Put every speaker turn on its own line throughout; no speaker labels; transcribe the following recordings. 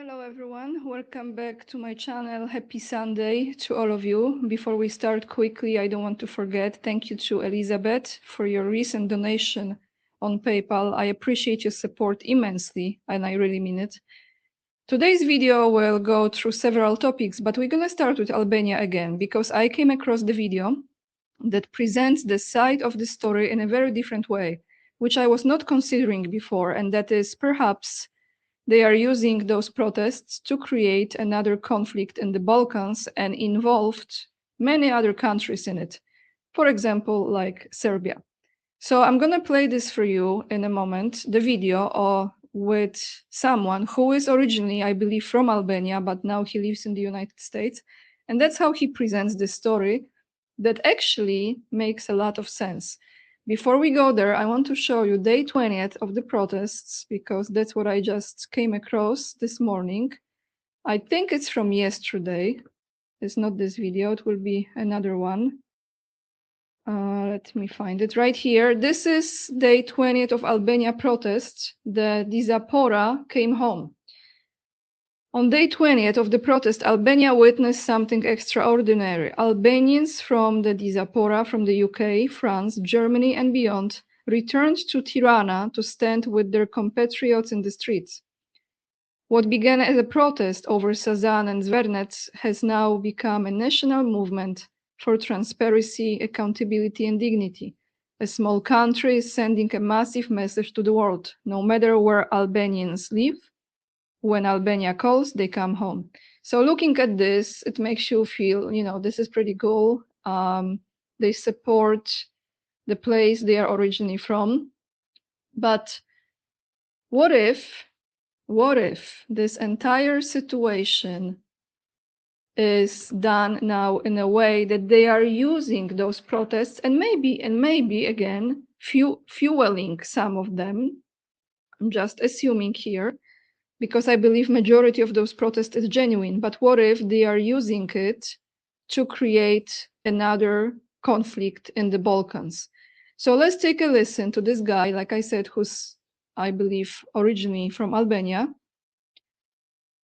Hello everyone, welcome back to my channel. Happy Sunday to all of you. Before we start quickly, I don't want to forget, thank you to Elizabeth for your recent donation on PayPal. I appreciate your support immensely, and I really mean it. Today's video will go through several topics, but we're gonna start with Albania again, because I came across the video that presents the side of the story in a very different way, which I was not considering before, and that is perhaps they are using those protests to create another conflict in the Balkans and involved many other countries in it, for example, like Serbia. So I'm going to play this for you in a moment, the video with someone who is originally, I believe, from Albania, but now he lives in the United States. And that's how he presents this story that actually makes a lot of sense. Before we go there, I want to show you day 20th of the protests, because that's what I just came across this morning. I think it's from yesterday. It's not this video, it will be another one. Let me find it right here. This is day 20th of Albania protests. The Diaspora came home. On day 20th of the protest, Albania witnessed something extraordinary. Albanians from the Diaspora, from the UK, France, Germany, and beyond, returned to Tirana to stand with their compatriots in the streets. What began as a protest over Sazan and Zvernets has now become a national movement for transparency, accountability, and dignity. A small country is sending a massive message to the world. No matter where Albanians live, when Albania calls, they come home. So looking at this, it makes you feel, this is pretty cool. They support the place they are originally from. But what if this entire situation is done now in a way that they are using those protests and maybe again fueling some of them? I'm just assuming here, because I believe majority of those protests is genuine. But what if they are using it to create another conflict in the Balkans? So let's take a listen to this guy, like I said, who's, I believe, originally from Albania,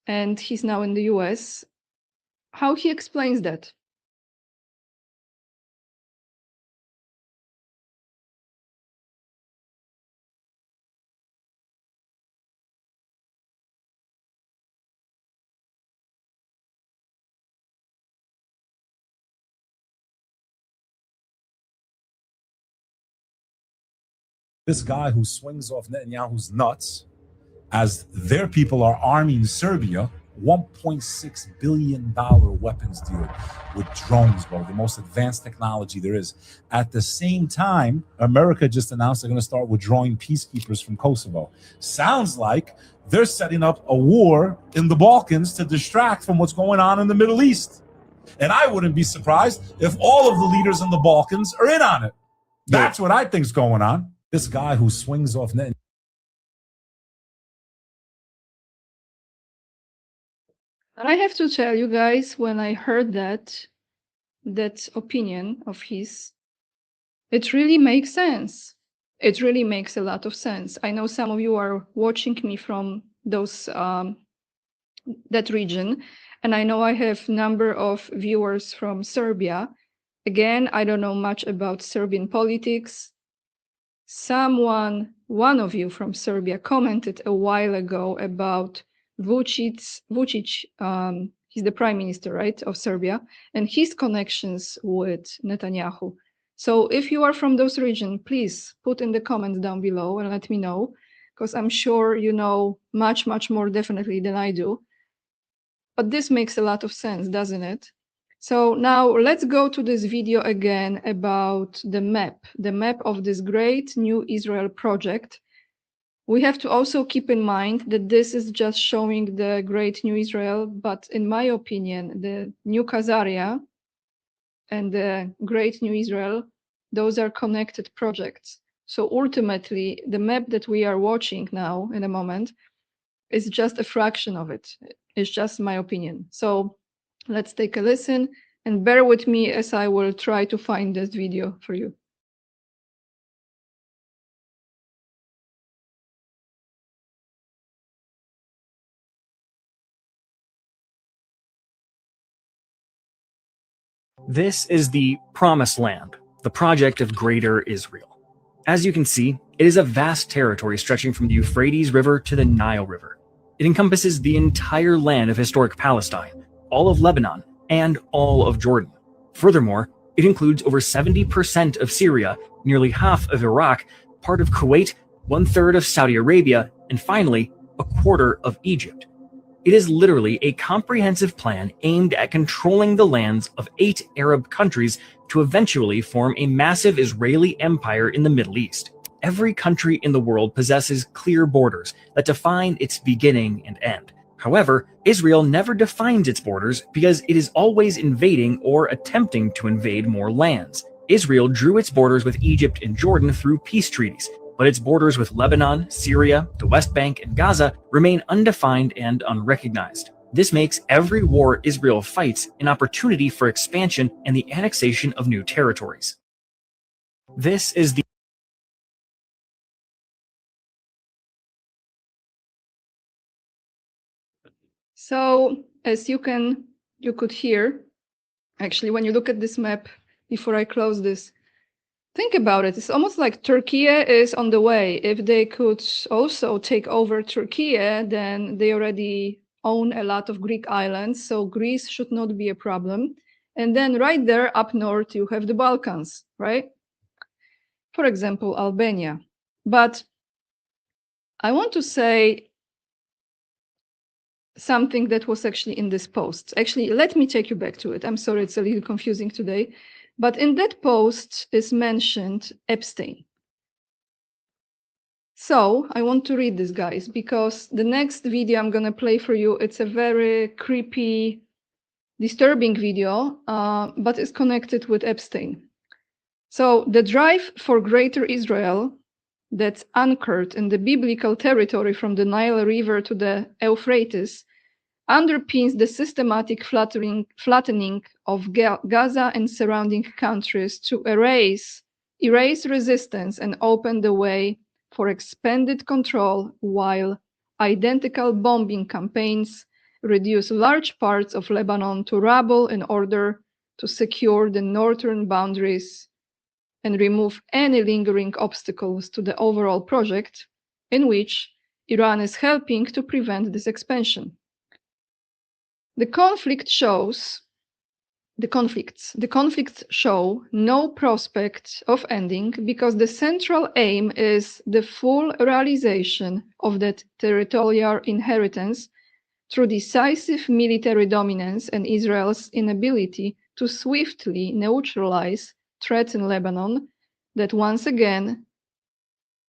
and he's now in the US, how he explains that.
This guy who swings off Netanyahu's nuts as their people are arming Serbia, $1.6 billion weapons deal with drones, bro, the most advanced technology there is. At the same time, America just announced they're going to start withdrawing peacekeepers from Kosovo. Sounds like they're setting up a war in the Balkans to distract from what's going on in the Middle East. And I wouldn't be surprised if all of the leaders in the Balkans are in on it. That's what I think's going on. This guy who swings off Netanyahu.
And I have to tell you guys, when I heard that opinion of his, it really makes sense. It really makes a lot of sense. I know some of you are watching me from those that region, and I know I have number of viewers from Serbia. Again, I don't know much about Serbian politics. One of you from Serbia commented a while ago about Vucic, he's the prime minister, right, of Serbia, and his connections with Netanyahu. So if you are from those regions, please put in the comments down below and let me know, because I'm sure you know much, much more definitely than I do. But this makes a lot of sense, doesn't it? So now let's go to this video again about the map of this great new Israel project. We have to also keep in mind that this is just showing the great new Israel, but in my opinion, the new Khazaria and the great new Israel, those are connected projects. So ultimately, the map that we are watching now in a moment is just a fraction of it. It's just my opinion. So let's take a listen and bear with me as I will try to find this video for you.
This is the Promised Land, the project of Greater Israel. As you can see, it is a vast territory stretching from the Euphrates River to the Nile River. It encompasses the entire land of historic Palestine, all of Lebanon, and all of Jordan. Furthermore, it includes over 70% of Syria, nearly half of Iraq, part of Kuwait, 1/3 of Saudi Arabia, and finally, a quarter of Egypt. It is literally a comprehensive plan aimed at controlling the lands of 8 Arab countries to eventually form a massive Israeli empire in the Middle East. Every country in the world possesses clear borders that define its beginning and end. However, Israel never defines its borders because it is always invading or attempting to invade more lands. Israel drew its borders with Egypt and Jordan through peace treaties, but its borders with Lebanon, Syria, the West Bank, and Gaza remain undefined and unrecognized. This makes every war Israel fights an opportunity for expansion and the annexation of new territories. This is the
So as you could hear, actually, when you look at this map, before I close this, think about it. It's almost like Turkey is on the way. If they could also take over Turkey, then they already own a lot of Greek islands, so Greece should not be a problem. And then right there up north, you have the Balkans, right? For example, Albania. But I want to say something that was actually in this post. Actually, let me take you back to it. I'm sorry, it's a little confusing today. But in that post is mentioned Epstein. So I want to read this, guys, because the next video I'm going to play for you, it's a very creepy, disturbing video, but it's connected with Epstein. So the drive for Greater Israel that's anchored in the biblical territory from the Nile River to the Euphrates underpins the systematic flattening of Gaza and surrounding countries to erase resistance and open the way for expanded control, while identical bombing campaigns reduce large parts of Lebanon to rubble in order to secure the northern boundaries and remove any lingering obstacles to the overall project, in which Iran is helping to prevent this expansion. The conflicts show no prospect of ending because the central aim is the full realization of that territorial inheritance through decisive military dominance and Israel's inability to swiftly neutralize threats in Lebanon that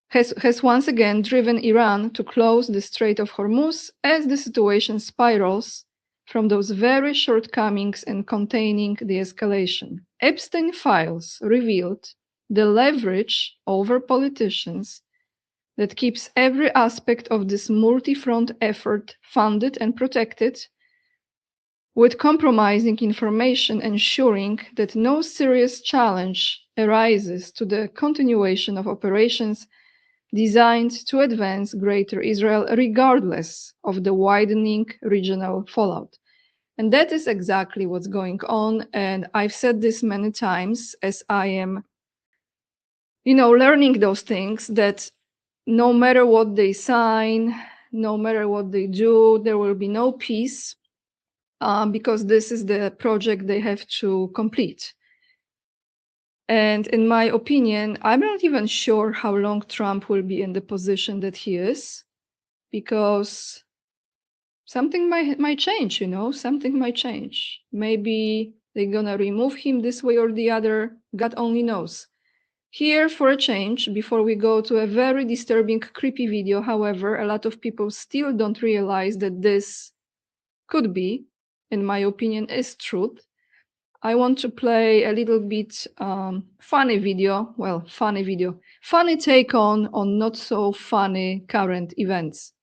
has once again driven Iran to close the Strait of Hormuz as the situation spirals from those very shortcomings in containing the escalation. Epstein files revealed the leverage over politicians that keeps every aspect of this multi-front effort funded and protected, with compromising information ensuring that no serious challenge arises to the continuation of operations designed to advance Greater Israel regardless of the widening regional fallout. And that is exactly what's going on. And I've said this many times as I am, learning those things, that no matter what they sign, no matter what they do, there will be no peace because this is the project they have to complete. And in my opinion, I'm not even sure how long Trump will be in the position that he is, because something might change, something might change. Maybe they're gonna remove him this way or the other. God only knows. Here, for a change, before we go to a very disturbing, creepy video, however, a lot of people still don't realize that this could be, in my opinion, is truth. I want to play a little bit funny video. Well, funny take on not so funny current events.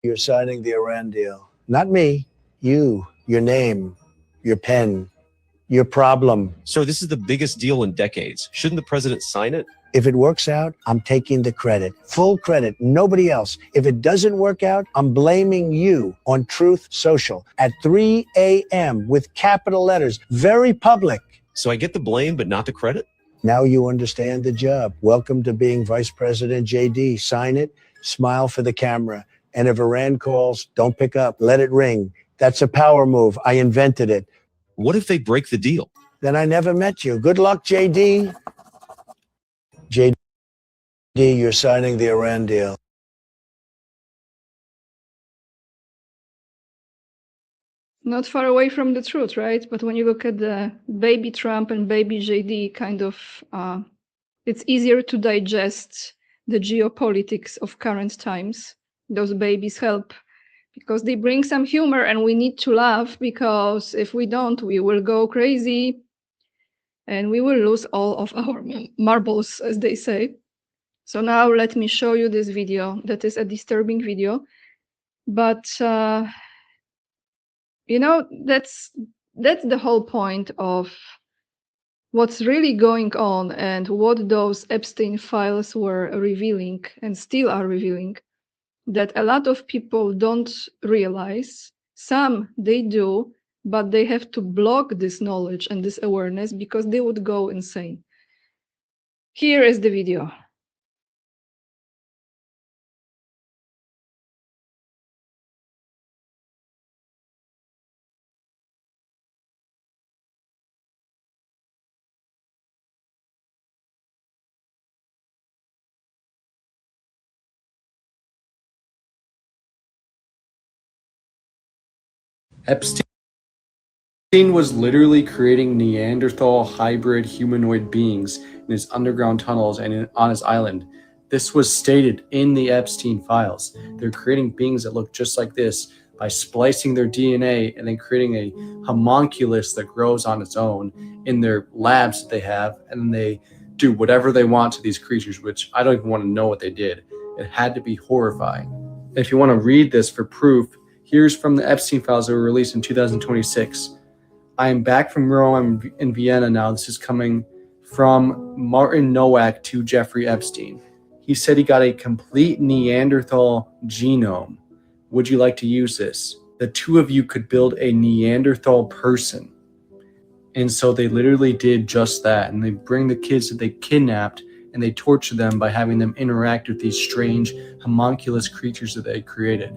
You're signing the Iran deal. Not me. You, your name, your pen, your problem.
So this is the biggest deal in decades. Shouldn't the president sign it?
If it works out, I'm taking the credit, full credit, nobody else. If it doesn't work out, I'm blaming you on Truth Social at 3 a.m. with capital letters, very public.
So I get the blame, but not the credit?
Now you understand the job. Welcome to being Vice President JD. Sign it, smile for the camera. And if Iran calls, don't pick up, let it ring. That's a power move. I invented it.
What if they break the deal?
Then I never met you. Good luck, JD. JD, you're signing the Iran deal.
Not far away from the truth, right? But when you look at the baby Trump and baby JD, kind of, it's easier to digest the geopolitics of current times. Those babies help because they bring some humor, and we need to laugh, because if we don't, we will go crazy and we will lose all of our marbles, as they say. So now let me show you this video. That is a disturbing video, but you know, that's the whole point of what's really going on and what those Epstein files were revealing and still are revealing, that a lot of people don't realize. Some they do, but they have to block this knowledge and this awareness because they would go insane. Here is the video.
Epstein was literally creating Neanderthal hybrid humanoid beings in his underground tunnels and on his island. This was stated in the Epstein files. They're creating beings that look just like this by splicing their DNA and then creating a homunculus that grows on its own in their labs that they have, and then they do whatever they want to these creatures, which I don't even want to know what they did. It had to be horrifying. If you want to read this for proof, here's from the Epstein files that were released in 2026. I am back from Rome. I'm in Vienna now. This is coming from Martin Nowak to Jeffrey Epstein. He said he got a complete Neanderthal genome. Would you like to use this? The two of you could build a Neanderthal person. And so they literally did just that. And they bring the kids that they kidnapped and they torture them by having them interact with these strange homunculus creatures that they created.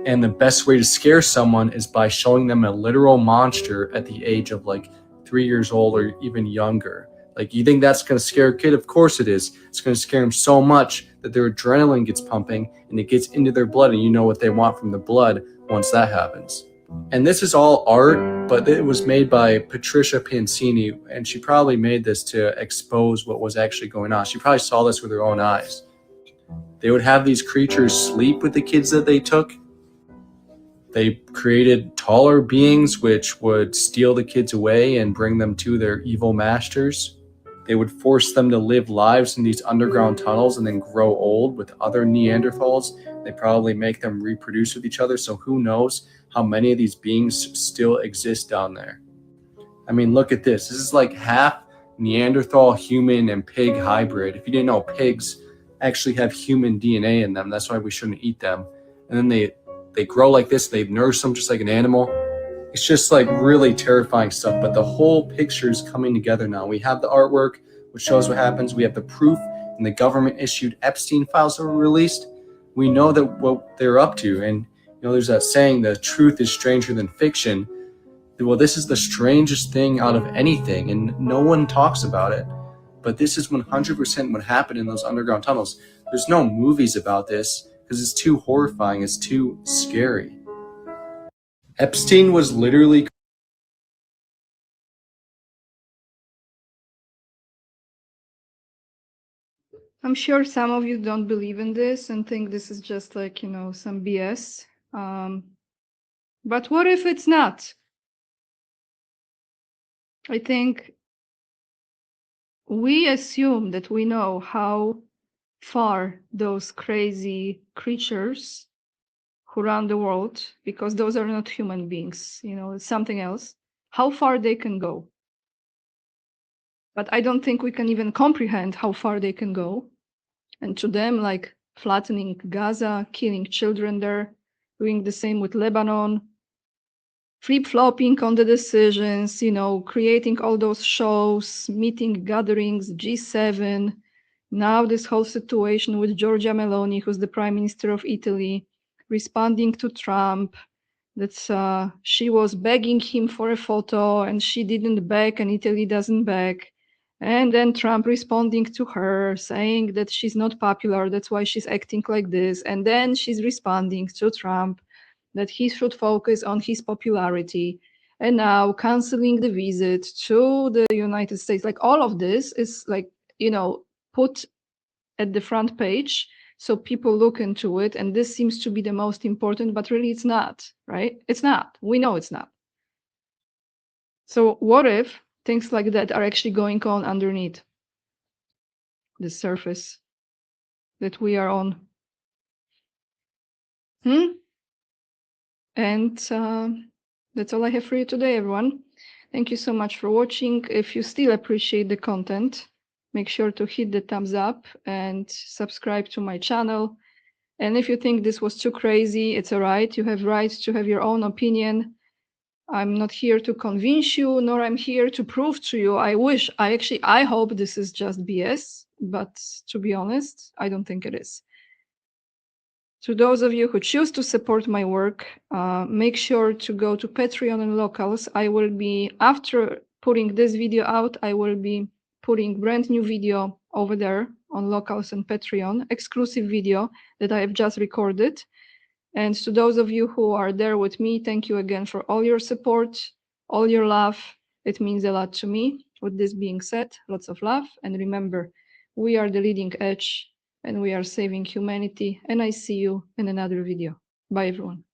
And the best way to scare someone is by showing them a literal monster at the age of like 3 years old or even younger. Like, you think that's going to scare a kid? Of course it is. It's going to scare them so much that their adrenaline gets pumping and it gets into their blood, and you know what they want from the blood once that happens. And this is all art, but it was made by Patricia Pancini, and she probably made this to expose what was actually going on. She probably saw this with her own eyes. They would have these creatures sleep with the kids that they took. They created taller beings which would steal the kids away and bring them to their evil masters. They would force them to live lives in these underground tunnels and then grow old with other Neanderthals. They probably make them reproduce with each other, so who knows how many of these beings still exist down there. I mean, look at this. This is like half Neanderthal, human, and pig hybrid. If you didn't know, pigs actually have human DNA in them. That's why we shouldn't eat them. And then they grow like this. They nurse them just like an animal. It's just like really terrifying stuff. But the whole picture is coming together now. We have the artwork, which shows what happens. We have the proof, and the government issued Epstein files that were released. We know that what they're up to. And you know, there's that saying, the truth is stranger than fiction. Well, this is the strangest thing out of anything, and no one talks about it. But this is 100% what happened in those underground tunnels. There's no movies about this because it's too horrifying. It's too scary. Epstein was literally...
I'm sure some of you don't believe in this and think this is just like, you know, some BS. But what if it's not? I think we assume that we know how far those crazy creatures who run the world, because those are not human beings, you know, it's something else, how far they can go. But I don't think we can even comprehend how far they can go. And to them, like flattening Gaza, killing children there, doing the same with Lebanon, flip-flopping on the decisions, you know, creating all those shows, meeting gatherings, G7, now this whole situation with Giorgia Meloni, who's the Prime Minister of Italy, responding to Trump, that she was begging him for a photo and she didn't beg and Italy doesn't beg. And then Trump responding to her, saying that she's not popular, that's why she's acting like this. And then she's responding to Trump that he should focus on his popularity. And now canceling the visit to the United States. Like all of this is like, you know, put at the front page so people look into it. And this seems to be the most important, but really it's not, right? It's not. We know it's not. So what if things like that are actually going on underneath the surface that we are on? And that's all I have for you today, everyone. Thank you so much for watching. If you still appreciate the content, make sure to hit the thumbs up and subscribe to my channel. And if you think this was too crazy, it's all right. You have right to have your own opinion. I'm not here to convince you, nor I'm here to prove to you. I hope this is just BS, but to be honest, I don't think it is. To those of you who choose to support my work, make sure to go to Patreon and Locals. I will be, after putting this video out, I will be putting brand new video over there on Locals and Patreon, exclusive video that I have just recorded. And to those of you who are there with me, thank you again for all your support, all your love. It means a lot to me. With this being said, lots of love. And remember, we are the leading edge and we are saving humanity. And I see you in another video. Bye, everyone.